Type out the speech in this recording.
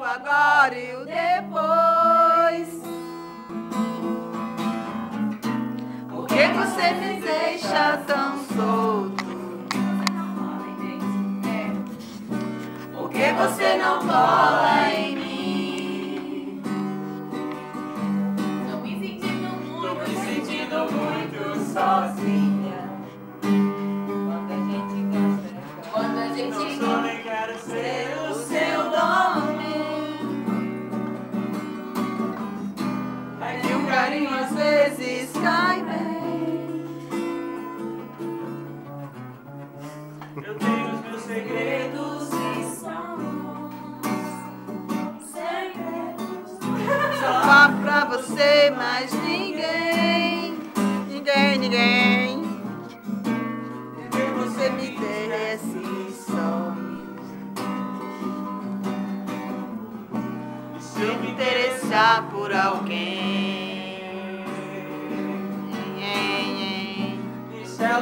o agora e o depois. Por que você me deixa tão solto? Por que você não cola em mim? Tô me sentindo muito sozinha. Quando a gente Só nem quero ser o seu nome. É que um carinho às vezes cai bem. Eu tenho os meus segredos. E são segredos. Só falo pra você, mas ninguém. Ninguém. Porque você me desce e some. Se eu me interessar por alguém, isso é